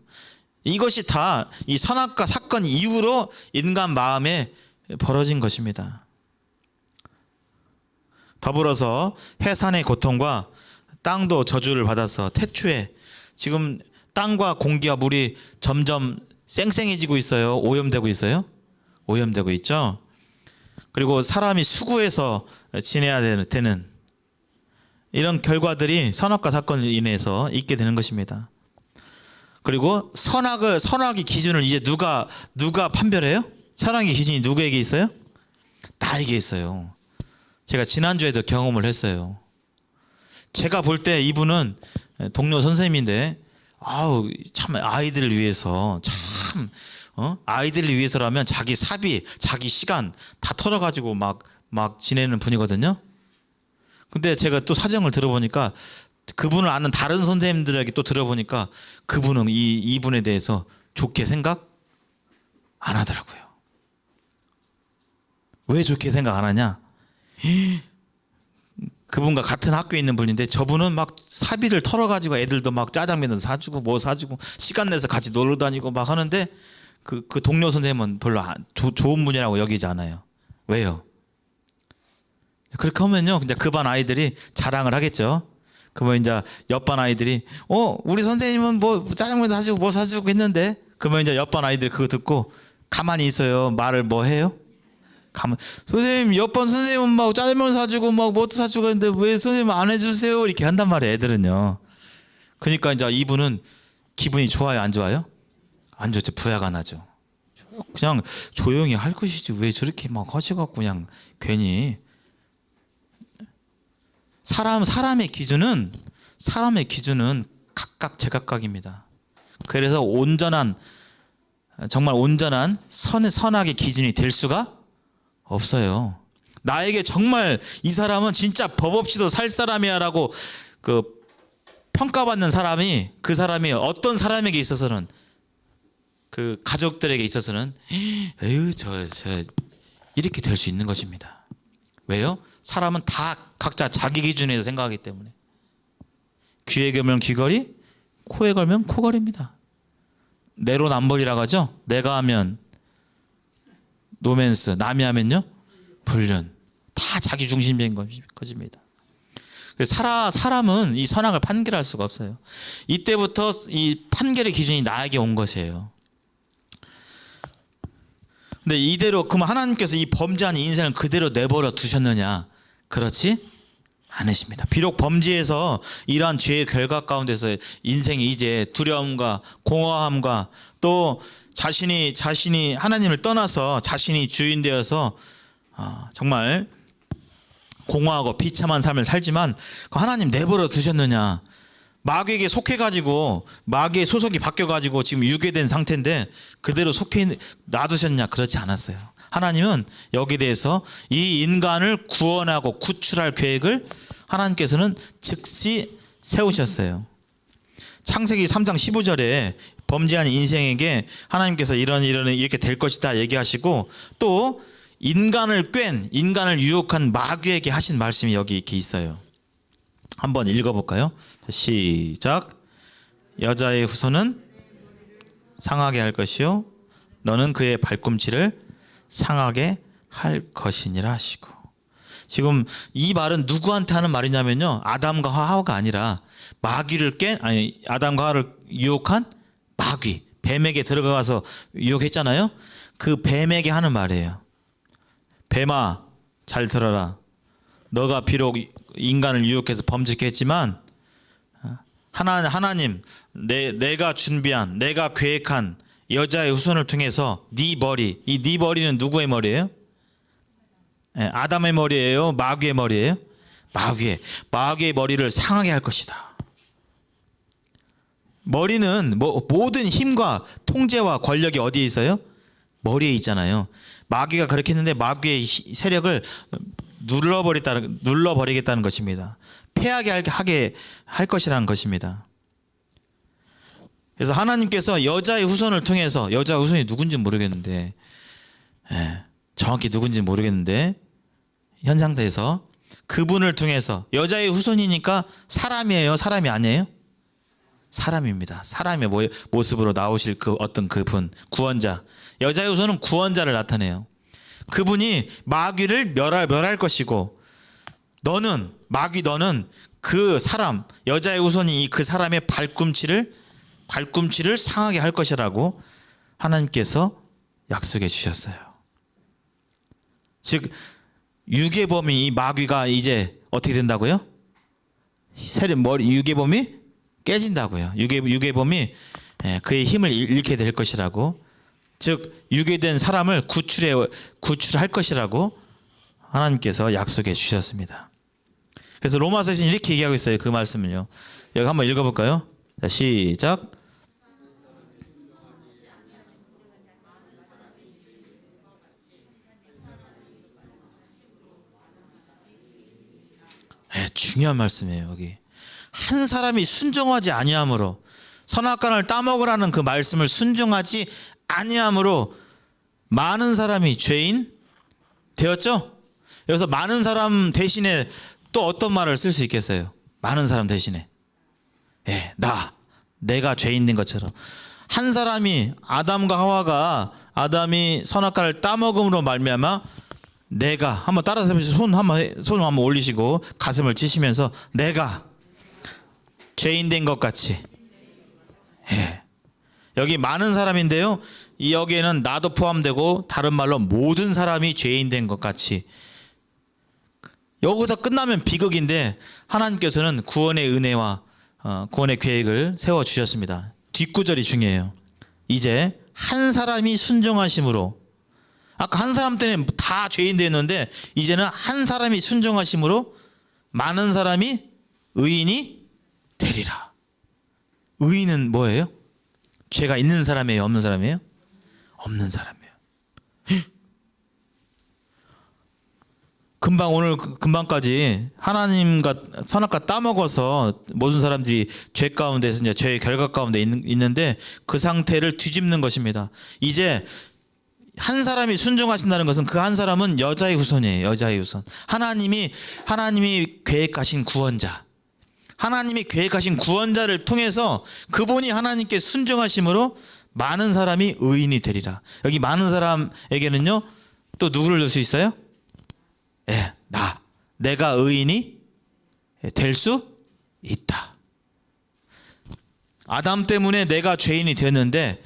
이것이 다 이 선악과 사건 이후로 인간 마음에 벌어진 것입니다. 더불어서 해산의 고통과 땅도 저주를 받아서 태초에 지금 땅과 공기와 물이 점점 쌩쌩해지고 있어요. 오염되고 있어요. 오염되고 있죠. 그리고 사람이 수구해서 지내야 되는 이런 결과들이 선악과 사건으로 인해서 있게 되는 것입니다. 그리고 선악의 기준을 이제 누가 판별해요? 선악의 기준이 누구에게 있어요? 나에게 있어요. 제가 지난주에도 경험을 했어요. 제가 볼 때 이분은 동료 선생님인데 참 아이들을 위해서 아이들을 위해서라면 자기 사비, 자기 시간 다 털어가지고 막 지내는 분이거든요. 근데 제가 또 사정을 들어보니까 그분을 아는 다른 선생님들에게 또 들어보니까 그분은 이분에 대해서 좋게 생각 안 하더라고요. 왜 좋게 생각 안 하냐? 그분과 같은 학교에 있는 분인데 저분은 막 사비를 털어가지고 애들도 막 짜장면도 사주고 뭐 사주고 시간 내서 같이 놀러 다니고 막 하는데 그 동료 선생님은 별로 좋은 분이라고 여기지 않아요. 왜요? 그렇게 하면요, 이제 그 반 아이들이 자랑을 하겠죠. 그러면 이제 옆반 아이들이 우리 선생님은 뭐 짜장면도 사주고 뭐 사주고 했는데, 그러면 이제 옆반 아이들이 그거 듣고 가만히 있어요. 말을 뭐 해요? 선생님, 옆반 선생님은 막 짜장면 사주고 막 뭐도 사주고 했는데 왜 선생님 안 해주세요? 이렇게 한단 말이에요, 애들은요. 그러니까 이제 이분은 기분이 좋아요, 안 좋아요? 안 좋죠. 부야가 나죠. 그냥 조용히 할 것이지 왜 저렇게 막 하셔갖고 그냥 괜히. 사람의 기준은 각각 제각각입니다. 그래서 정말 온전한 선악의 기준이 될 수가 없어요. 나에게 정말 이 사람은 진짜 법 없이도 살 사람이야라고 그 평가받는 사람이, 그 사람이 어떤 사람에게 있어서는, 그 가족들에게 있어서는 에휴 저 이렇게 될 수 있는 것입니다. 왜요? 사람은 다 각자 자기 기준에서 생각하기 때문에. 귀에 걸면 귀걸이, 코에 걸면 코걸이입니다. 내로남불이라고 하죠. 내가 하면 노맨스, 남이 하면요 불륜. 다 자기 중심적인 것입니다. 그래서 사람은 이 선악을 판결할 수가 없어요. 이때부터 이 판결의 기준이 나에게 온 것이에요. 근데 이대로, 그럼 하나님께서 이 범죄한 인생을 그대로 내버려 두셨느냐? 그렇지 않으십니다. 비록 범죄에서 이러한 죄의 결과 가운데서 인생이 이제 두려움과 공허함과 또 자신이 하나님을 떠나서 자신이 주인 되어서 정말 공허하고 비참한 삶을 살지만, 하나님 내버려 두셨느냐? 마귀에게 속해가지고 마귀의 소속이 바뀌어가지고 지금 유괴된 상태인데 그대로 속해 놔두셨냐? 그렇지 않았어요. 하나님은 여기에 대해서 이 인간을 구원하고 구출할 계획을 하나님께서는 즉시 세우셨어요. 창세기 3장 15절에 범죄한 인생에게 하나님께서 이렇게 될 것이다 얘기하시고, 또 인간을 유혹한 마귀에게 하신 말씀이 여기 이렇게 있어요. 한번 읽어볼까요? 시작. 여자의 후손은 상하게 할 것이요 너는 그의 발꿈치를 상하게 할 것이니라 하시고. 지금 이 말은 누구한테 하는 말이냐면요, 아담과 하와가 아니라 아담과 하와를 유혹한 마귀, 뱀에게 들어가서 유혹했잖아요. 그 뱀에게 하는 말이에요. 뱀아, 잘 들어라. 너가 비록 인간을 유혹해서 범죄케 했지만 하나님, 내가 준비한, 내가 계획한 여자의 후손을 통해서 네 머리, 이 네 머리는 누구의 머리예요? 아담의 머리예요? 마귀의 머리예요? 마귀의 머리를 상하게 할 것이다. 머리는 모든 힘과 통제와 권력이 어디에 있어요? 머리에 있잖아요. 마귀가 그렇게 했는데 마귀의 세력을 눌러버리겠다는 것입니다. 패하게 할 것이라는 것입니다. 그래서 하나님께서 여자의 후손을 통해서, 여자 후손이 누군지 모르겠는데, 정확히 누군지 모르겠는데 현 상태에서 그분을 통해서, 여자의 후손이니까 사람이에요? 사람이 아니에요? 사람입니다. 사람의 모습으로 나오실 어떤 그분, 구원자. 여자의 후손은 구원자를 나타내요. 그분이 마귀를 멸할 것이고, 너는 그 사람, 여자의 후손이 그 사람의 발꿈치를 상하게 할 것이라고 하나님께서 약속해 주셨어요. 즉 유괴범이, 이 마귀가 이제 어떻게 된다고요? 유괴범이 깨진다고요. 유괴범이 그의 힘을 잃게 될 것이라고, 즉 유괴된 사람을 구출할 것이라고 하나님께서 약속해 주셨습니다. 그래서 로마서에서는 이렇게 얘기하고 있어요. 그 말씀을요. 여기 한번 읽어볼까요? 자, 시작. 중요한 말씀이에요. 여기 한 사람이 순종하지 아니함으로, 선악과를 따먹으라는 그 말씀을 순종하지 아니함으로 많은 사람이 죄인 되었죠? 여기서 많은 사람 대신에 또 어떤 말을 쓸 수 있겠어요? 많은 사람 대신에. 예, 내가 죄인 된 것처럼. 한 사람이 아담과 하와가 아담이 선악과를 따먹음으로 말미암아 내가 한번 따라서 해보시죠. 손 한번 올리시고 가슴을 치시면서 내가 죄인 된 것 같이. 예. 여기 많은 사람인데요. 이 여기에는 나도 포함되고 다른 말로 모든 사람이 죄인 된 것 같이. 여기서 끝나면 비극인데 하나님께서는 구원의 은혜와 구원의 계획을 세워 주셨습니다. 뒷구절이 중요해요. 이제 한 사람이 순종하심으로, 아까 한 사람 때문에 다 죄인 됐는데 이제는 한 사람이 순종하심으로 많은 사람이 의인이 되리라. 의인은 뭐예요? 죄가 있는 사람이에요? 없는 사람이에요? 없는 사람이에요. 금방까지 하나님과 선악과 따먹어서 모든 사람들이 죄 가운데서 이제 죄의 결과 가운데 있는데 그 상태를 뒤집는 것입니다. 이제 한 사람이 순종하신다는 것은 그 한 사람은 여자의 후손이에요. 여자의 후손. 하나님이 계획하신 구원자. 하나님이 계획하신 구원자를 통해서 그분이 하나님께 순종하심으로 많은 사람이 의인이 되리라. 여기 많은 사람에게는요, 또 누구를 넣을 수 있어요? 예, 내가 의인이 될 수 있다. 아담 때문에 내가 죄인이 되었는데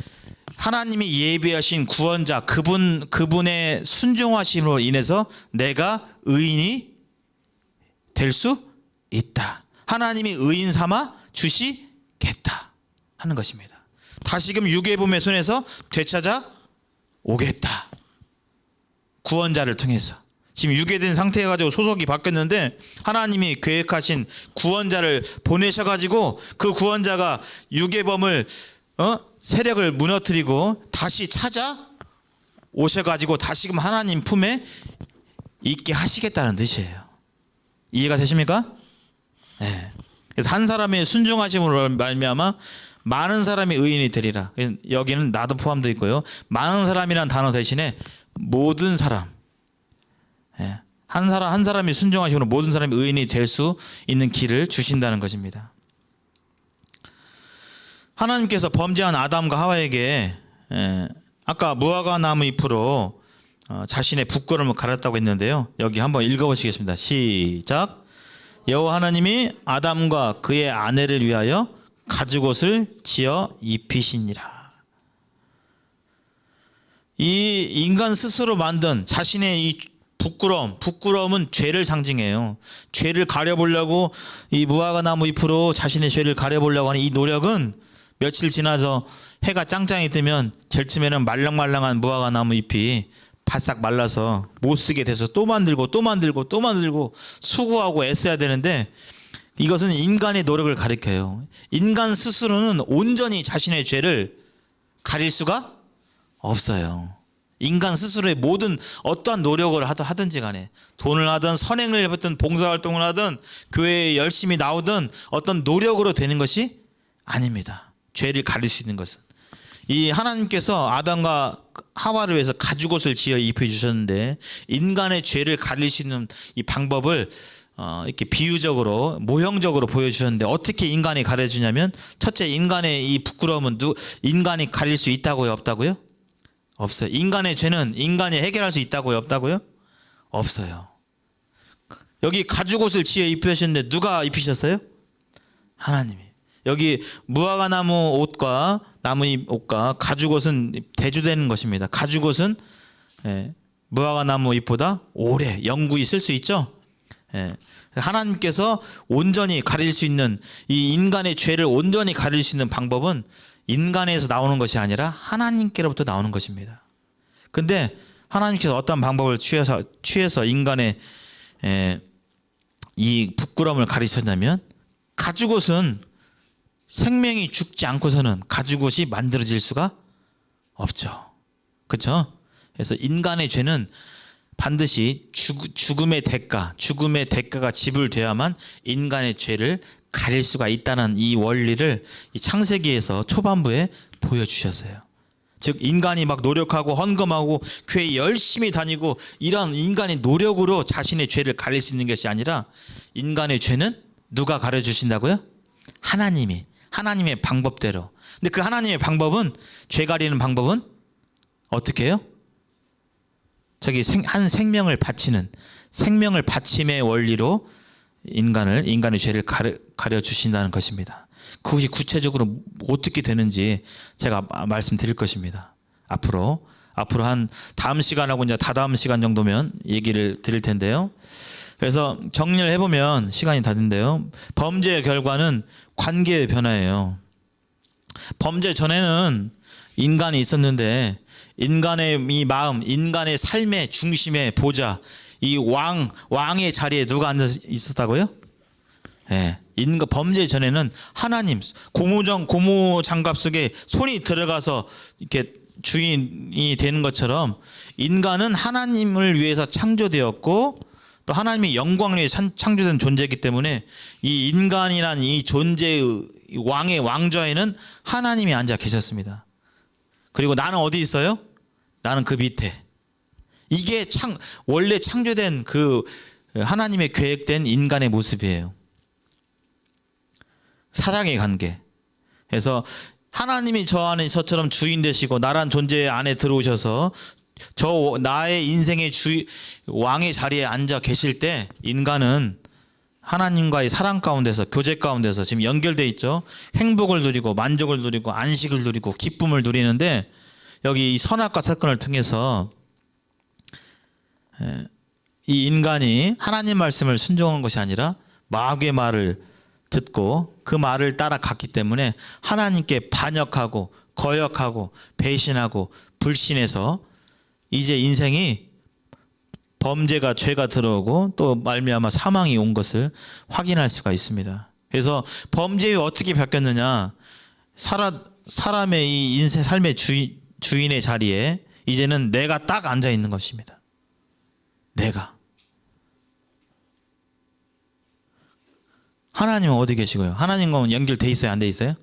하나님이 예비하신 구원자 그분의 순종하심으로 인해서 내가 의인이 될 수 있다. 하나님이 의인 삼아 주시겠다 하는 것입니다. 다시금 유괴범의 손에서 되찾아 오겠다. 구원자를 통해서. 지금 유괴된 상태여가지고 소속이 바뀌었는데 하나님이 계획하신 구원자를 보내셔가지고 그 구원자가 유괴범을 세력을 무너뜨리고 다시 찾아 오셔가지고 다시금 하나님 품에 있게 하시겠다는 뜻이에요. 이해가 되십니까? 네. 그래서 한 사람의 순종하심으로 말미암아 많은 사람이 의인이 되리라. 여기는 나도 포함되어 있고요. 많은 사람이라는 단어 대신에 모든 사람. 예. 한 사람이 순종하심으로 모든 사람이 의인이 될 수 있는 길을 주신다는 것입니다. 하나님께서 범죄한 아담과 하와에게 아까 무화과 나무 잎으로 자신의 부끄러움을 가렸다고 했는데요. 여기 한번 읽어보시겠습니다. 시작. 여호와 하나님이 아담과 그의 아내를 위하여 가죽옷을 지어 입히시니라. 이 인간 스스로 만든 자신의 이 부끄러움은 죄를 상징해요. 죄를 가려보려고 이 무화과 나무 잎으로 자신의 죄를 가려보려고 하는 이 노력은 며칠 지나서 해가 짱짱이 뜨면 절쯤에는 말랑말랑한 무화과 나무 잎이 바싹 말라서 못 쓰게 돼서 또 만들고 수고하고 애써야 되는데 이것은 인간의 노력을 가리켜요. 인간 스스로는 온전히 자신의 죄를 가릴 수가 없어요. 인간 스스로의 모든 어떠한 노력을 하든지 간에 돈을 하든 선행을 해봤든 봉사활동을 하든 교회에 열심히 나오든 어떤 노력으로 되는 것이 아닙니다. 죄를 가릴 수 있는 것은 이 하나님께서 아담과 하와를 위해서 가죽옷을 지어 입혀주셨는데 인간의 죄를 가릴 수 있는 이 방법을 이렇게 비유적으로 모형적으로 보여주셨는데 어떻게 인간이 가려주냐면 첫째, 인간의 이 부끄러움은 인간이 가릴 수 있다고요? 없다고요? 없어요. 인간의 죄는 인간이 해결할 수 있다고요? 없다고요? 없어요. 여기 가죽옷을 지어 입히셨는데 누가 입히셨어요? 하나님이. 여기 무화과 나무 옷과 나무잎 옷과 가죽옷은 대조되는 것입니다. 가죽옷은 무화과 나무 잎보다 오래 영구히 쓸 수 있죠. 하나님께서 온전히 가릴 수 있는 이 인간의 죄를 온전히 가릴 수 있는 방법은 인간에서 나오는 것이 아니라 하나님께로부터 나오는 것입니다. 근데 하나님께서 어떤 방법을 취해서 인간의 이 부끄러움을 가리셨냐면 가죽옷은 생명이 죽지 않고서는 가죽옷이 만들어질 수가 없죠. 그렇죠? 그래서 인간의 죄는 반드시 죽음의 대가가 지불돼야만 인간의 죄를 가릴 수가 있다는 이 원리를 이 창세기에서 초반부에 보여주셨어요. 즉 인간이 막 노력하고 헌금하고 교회 열심히 다니고 이런 인간의 노력으로 자신의 죄를 가릴 수 있는 것이 아니라 인간의 죄는 누가 가려주신다고요? 하나님의 방법대로. 근데 그 하나님의 방법은, 죄 가리는 방법은 어떻게 해요? 한 생명을 바치는, 생명을 바침의 원리로 인간의 죄를 가려주신다는 것입니다. 그것이 구체적으로 어떻게 되는지 제가 말씀드릴 것입니다. 앞으로 한 다음 시간하고 이제 다다음 시간 정도면 얘기를 드릴 텐데요. 그래서 정리를 해보면 시간이 다 됐는데요. 범죄의 결과는 관계의 변화예요. 범죄 전에는 인간이 있었는데 인간의 이 마음, 인간의 삶의 중심에 보좌, 이 왕의 자리에 누가 앉아 있었다고요? 예. 범죄 전에는 하나님, 고무 장갑 속에 손이 들어가서 이렇게 주인이 되는 것처럼 인간은 하나님을 위해서 창조되었고 또 하나님의 영광을 위해 창조된 존재이기 때문에 이 인간이란 이 존재의 왕의 왕좌에는 하나님이 앉아 계셨습니다. 그리고 나는 어디 있어요? 나는 그 밑에. 이게 원래 창조된 그 하나님의 계획된 인간의 모습이에요. 사랑의 관계. 그래서 하나님이 저 안에 저처럼 주인 되시고 나란 존재 안에 들어오셔서 나의 인생의 왕의 자리에 앉아 계실 때 인간은 하나님과의 사랑 가운데서, 교제 가운데서 지금 연결되어 있죠. 행복을 누리고 만족을 누리고 안식을 누리고 기쁨을 누리는데 여기 이 선악과 사건을 통해서 이 인간이 하나님 말씀을 순종한 것이 아니라 마귀의 말을 듣고 그 말을 따라갔기 때문에 하나님께 반역하고 거역하고 배신하고 불신해서 이제 인생이 범죄가, 죄가 들어오고 또 말미암아 사망이 온 것을 확인할 수가 있습니다. 그래서 범죄에 어떻게 바뀌었느냐? 사람의 이 인생 삶의 주인의 자리에 이제는 내가 딱 앉아 있는 것입니다. 내가. 하나님은 어디 계시고요? 하나님과는 연결돼 있어요? 안 돼 있어요?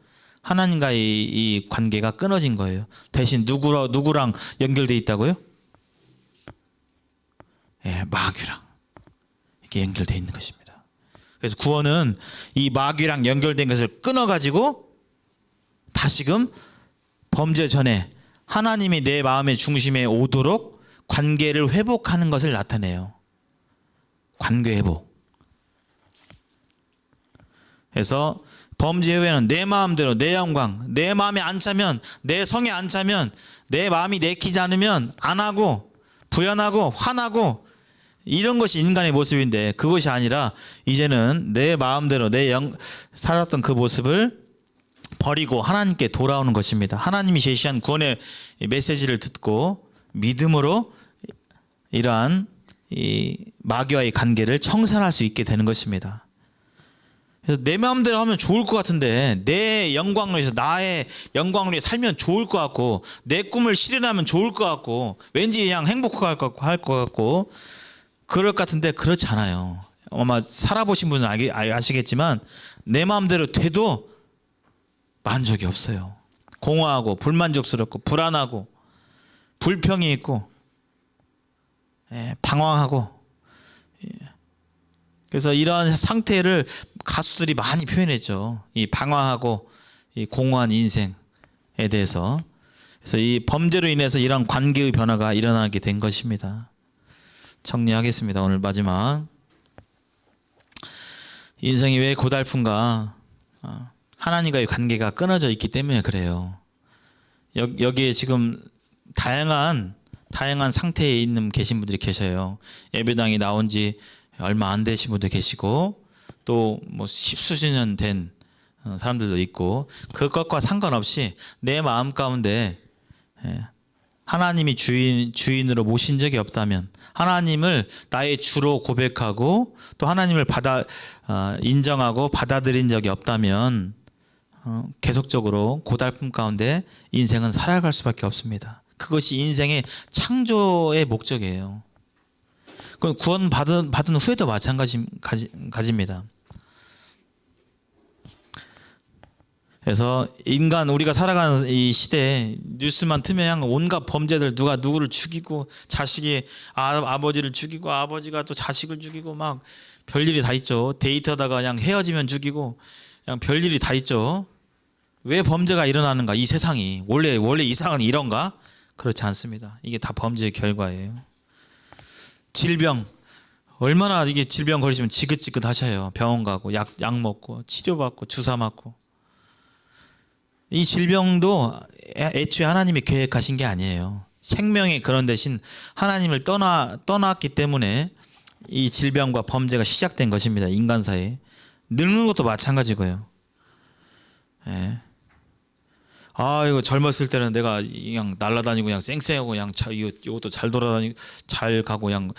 하나님과의 이 관계가 끊어진 거예요. 대신 누구랑 연결돼 있다고요? 예, 마귀랑 이렇게 연결돼 있는 것입니다. 그래서 구원은 이 마귀랑 연결된 것을 끊어가지고 다시금 범죄 전에 하나님이 내 마음의 중심에 오도록 관계를 회복하는 것을 나타내요. 관계 회복. 그래서 범죄 후에는 내 마음대로, 내 영광, 내 마음에 안 차면, 내 성에 안 차면, 내 마음이 내키지 않으면 안 하고 부연하고 화나고 이런 것이 인간의 모습인데 그것이 아니라 이제는 내 마음대로 살았던 그 모습을 버리고 하나님께 돌아오는 것입니다. 하나님이 제시한 구원의 메시지를 듣고 믿음으로 이러한 이 마귀와의 관계를 청산할 수 있게 되는 것입니다. 그래서 내 마음대로 하면 좋을 것 같은데 내 영광을 위해서, 나의 영광을 위해 살면 좋을 것 같고 내 꿈을 실현하면 좋을 것 같고 왠지 그냥 행복할 것 같고 그럴 것 같은데 그렇지 않아요. 아마 살아보신 분은 아시겠지만 내 마음대로 돼도 만족이 없어요. 공허하고 불만족스럽고 불안하고 불평이 있고 방황하고. 그래서 이러한 상태를 가수들이 많이 표현했죠. 이 방황하고 이 공허한 인생에 대해서. 그래서 이 범죄로 인해서 이러한 관계의 변화가 일어나게 된 것입니다. 정리하겠습니다. 오늘 마지막. 인생이 왜 고달픈가? 하나님과의 관계가 끊어져 있기 때문에 그래요. 여기에 지금 다양한 상태에 계신 분들이 계셔요. 예배당에 나온 지 얼마 안 되신 분도 계시고 또 뭐 십수십 년 된 사람들도 있고 그것과 상관없이 내 마음 가운데 하나님이 주인으로 모신 적이 없다면, 하나님을 나의 주로 고백하고 또 하나님을 인정하고 받아들인 적이 없다면 계속적으로 고달픔 가운데 인생은 살아갈 수밖에 없습니다. 그것이 인생의 창조의 목적이에요. 그건 구원 받은 후에도 마찬가지입니다. 그래서 인간 우리가 살아가는 이 시대에 뉴스만 틀면 온갖 범죄들 누가 누구를 죽이고 자식이 아버지를 죽이고 아버지가 또 자식을 죽이고 막 별일이 다 있죠. 데이트하다가 그냥 헤어지면 죽이고 그냥 별일이 다 있죠. 왜 범죄가 일어나는가? 이 세상이 원래 이상은 이런가? 그렇지 않습니다. 이게 다 범죄의 결과예요. 질병 얼마나 이게 질병 걸리시면 지긋지긋 하셔요. 병원 가고 약 먹고 치료받고 주사 맞고. 이 질병도 애초에 하나님이 계획하신 게 아니에요. 생명의 그런 대신 하나님을 떠났기 때문에 이 질병과 범죄가 시작된 것입니다. 인간사에. 늙는 것도 마찬가지고요. 예. 이거 젊었을 때는 내가 그냥 날아다니고 그냥 쌩쌩하고 그냥 이것도 잘 돌아다니고 잘 가고 그냥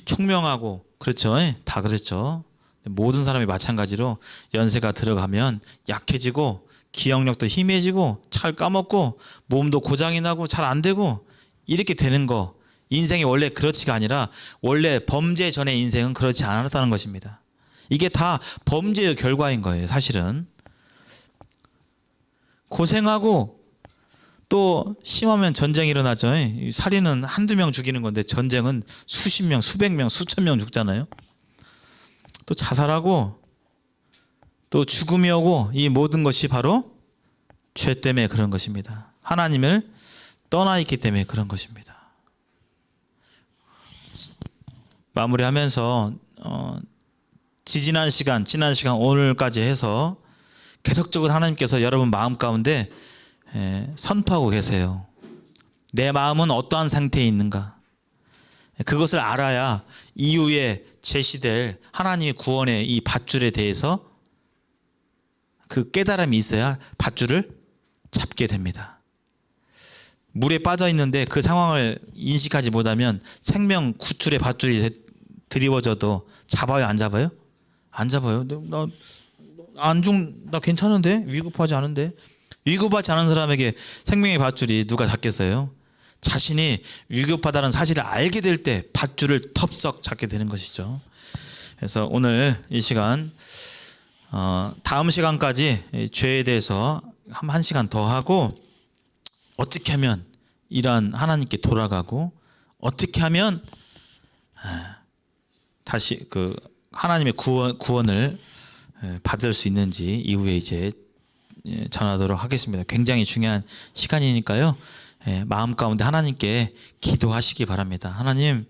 총명하고 그렇죠. 예? 다 그랬죠. 모든 사람이 마찬가지로 연세가 들어가면 약해지고 기억력도 희미해지고 잘 까먹고 몸도 고장이 나고 잘 안 되고 이렇게 되는 거. 인생이 원래 그렇지가 아니라 원래 범죄 전의 인생은 그렇지 않았다는 것입니다. 이게 다 범죄의 결과인 거예요. 사실은. 고생하고 또 심하면 전쟁이 일어나죠. 살인은 한두 명 죽이는 건데 전쟁은 수십 명, 수백 명, 수천 명 죽잖아요. 또 자살하고 또 죽음이 오고 이 모든 것이 바로 죄 때문에 그런 것입니다. 하나님을 떠나 있기 때문에 그런 것입니다. 마무리하면서 지난 시간 오늘까지 해서 계속적으로 하나님께서 여러분 마음 가운데 선포하고 계세요. 내 마음은 어떠한 상태에 있는가? 그것을 알아야 이후에 제시될 하나님의 구원의 이 밧줄에 대해서 그 깨달음이 있어야 밧줄을 잡게 됩니다. 물에 빠져 있는데 그 상황을 인식하지 못하면 생명 구출의 밧줄이 드리워져도 잡아요, 안 잡아요? 안 잡아요. 나 괜찮은데? 위급하지 않은데? 위급하지 않은 사람에게 생명의 밧줄이 누가 잡겠어요? 자신이 위급하다는 사실을 알게 될 때 밧줄을 텁썩 잡게 되는 것이죠. 그래서 오늘 이 시간 다음 시간까지 죄에 대해서 한 시간 더 하고 어떻게 하면 이러한 하나님께 돌아가고 어떻게 하면 다시 그 하나님의 구원을 받을 수 있는지 이후에 이제 전하도록 하겠습니다. 굉장히 중요한 시간이니까요. 마음 가운데 하나님께 기도하시기 바랍니다. 하나님,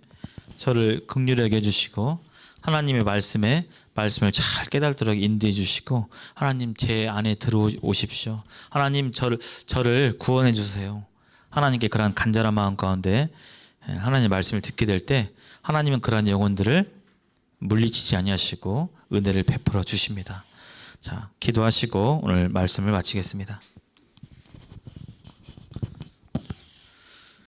저를 긍휼히 여겨주시고 하나님의 말씀을 잘 깨달도록 인도해 주시고 하나님 제 안에 들어오십시오. 하나님 저를 구원해 주세요. 하나님께 그러한 간절한 마음 가운데 하나님의 말씀을 듣게 될 때 하나님은 그러한 영혼들을 물리치지 아니하시고 은혜를 베풀어 주십니다. 자, 기도하시고 오늘 말씀을 마치겠습니다.